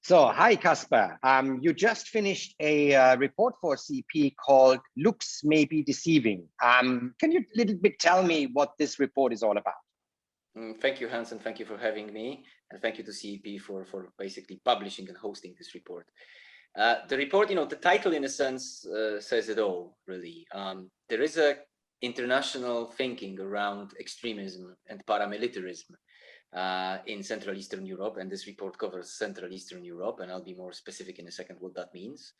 So, hi, Casper. You just finished a report for CP called Looks May Be Deceiving. Can you a little bit tell me what this report is all about? Thank you, Hans, and thank you for having me. And thank you to CEP for basically publishing and hosting this report. The report, the title in a sense says it all, really. There is a international thinking around extremism and paramilitarism in Central Eastern Europe, and this report covers Central Eastern Europe, and I'll be more specific in a second what that means.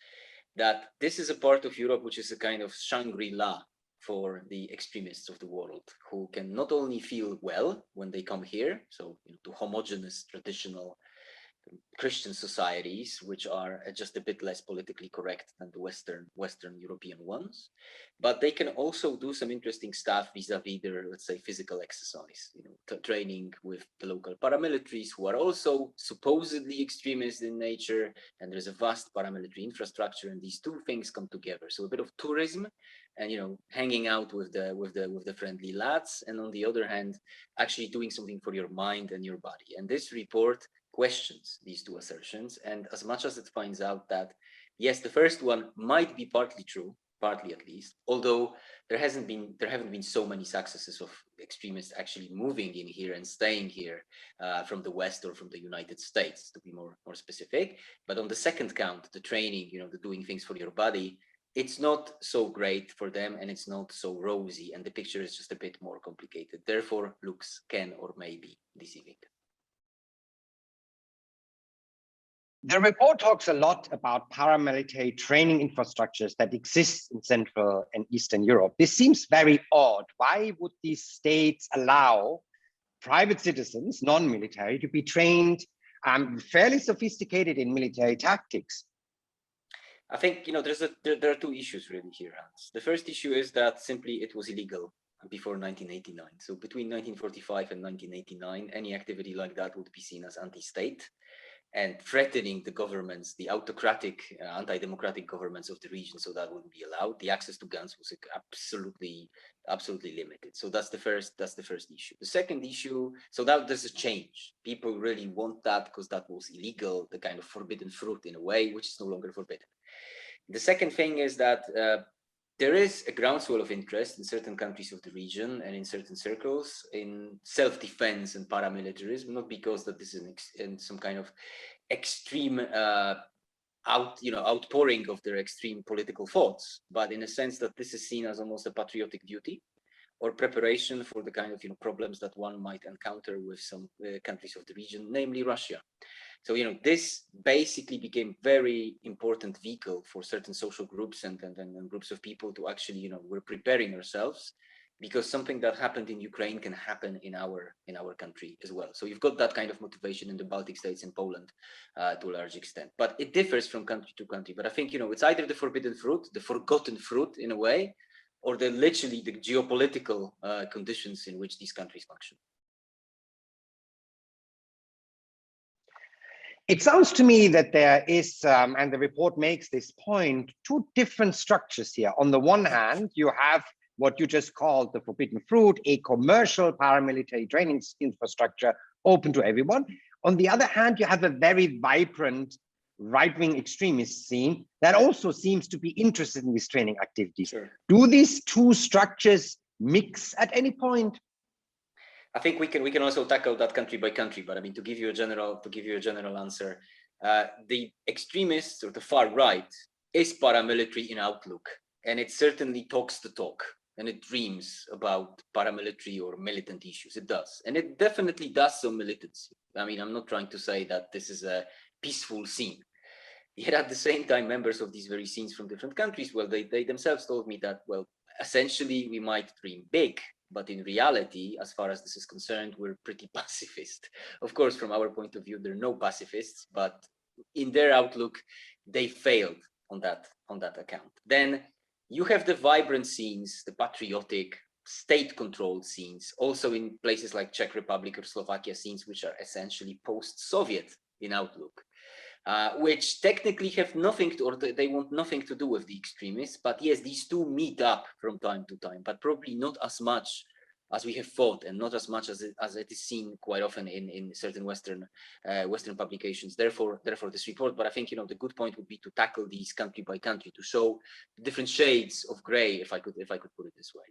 That this is a part of Europe which is a kind of Shangri-La for the extremists of the world, who can not only feel well when they come here, so to homogeneous traditional Christian societies, which are just a bit less politically correct than the Western European ones, but they can also do some interesting stuff vis-a-vis their, let's say, physical exercise, training with the local paramilitaries, who are also supposedly extremist in nature, and there's a vast paramilitary infrastructure, and these two things come together. So a bit of tourism and hanging out with the friendly lads, and on the other hand, actually doing something for your mind and your body. And this report questions these two assertions, and as much as it finds out that yes, the first one might be partly true, partly at least, although there haven't been so many successes of extremists actually moving in here and staying here from the West or from the United States, to be more specific. But on the second count, the training, the doing things for your body, it's not so great for them, and it's not so rosy, and the picture is just a bit more complicated. Therefore, looks can or may be deceiving. The report talks a lot about paramilitary training infrastructures that exist in Central and Eastern Europe. This seems very odd. Why would these states allow private citizens, non-military, to be trained fairly sophisticated in military tactics? I think there are two issues really here, Hans. The first issue is that simply it was illegal before 1989. So between 1945 and 1989, any activity like that would be seen as anti-state and threatening the governments, the autocratic, anti-democratic governments of the region. So that wouldn't be allowed. The access to guns was absolutely limited. So that's the first issue. The second issue, so that there's a change. People really want that because that was illegal, the kind of forbidden fruit in a way, which is no longer forbidden. The second thing is that there is a groundswell of interest in certain countries of the region and in certain circles in self-defense and paramilitarism, not because that this is in some kind of extreme outpouring of their extreme political thoughts, but in a sense that this is seen as almost a patriotic duty or preparation for the kind of problems that one might encounter with some countries of the region, namely Russia. So this basically became very important vehicle for certain social groups and groups of people to actually we're preparing ourselves, because something that happened in Ukraine can happen in our country as well. So you've got that kind of motivation in the Baltic states and Poland to a large extent, but it differs from country to country. But I think it's either the forbidden fruit, the forgotten fruit in a way, or literally the geopolitical conditions in which these countries function. It sounds to me that there is, and the report makes this point, two different structures here. On the one hand, you have what you just called the forbidden fruit, a commercial paramilitary training infrastructure open to everyone. On the other hand, you have a very vibrant right-wing extremist scene that also seems to be interested in these training activities. Sure. Do these two structures mix at any point? I think we can also tackle that country by country, but I mean, to give you a general answer, the extremists or the far right is paramilitary in outlook, and it certainly talks the talk, and it dreams about paramilitary or militant issues. It does, and it definitely does some militancy. I mean, I'm not trying to say that this is a peaceful scene. Yet at the same time, members of these very scenes from different countries, well, they themselves told me that, well, essentially we might dream big, but in reality, as far as this is concerned, we're pretty pacifist. Of course, from our point of view, there are no pacifists, but in their outlook, they failed on that account. Then you have the vibrant scenes, the patriotic, state-controlled scenes, also in places like Czech Republic or Slovakia, scenes which are essentially post-Soviet in outlook. Which technically have nothing to, or they want nothing to do with the extremists. But yes, these two meet up from time to time, but probably not as much as we have thought, and not as much as it is seen quite often in certain Western publications. Therefore this report. But I think the good point would be to tackle these country by country, to show different shades of gray, if I could put it this way.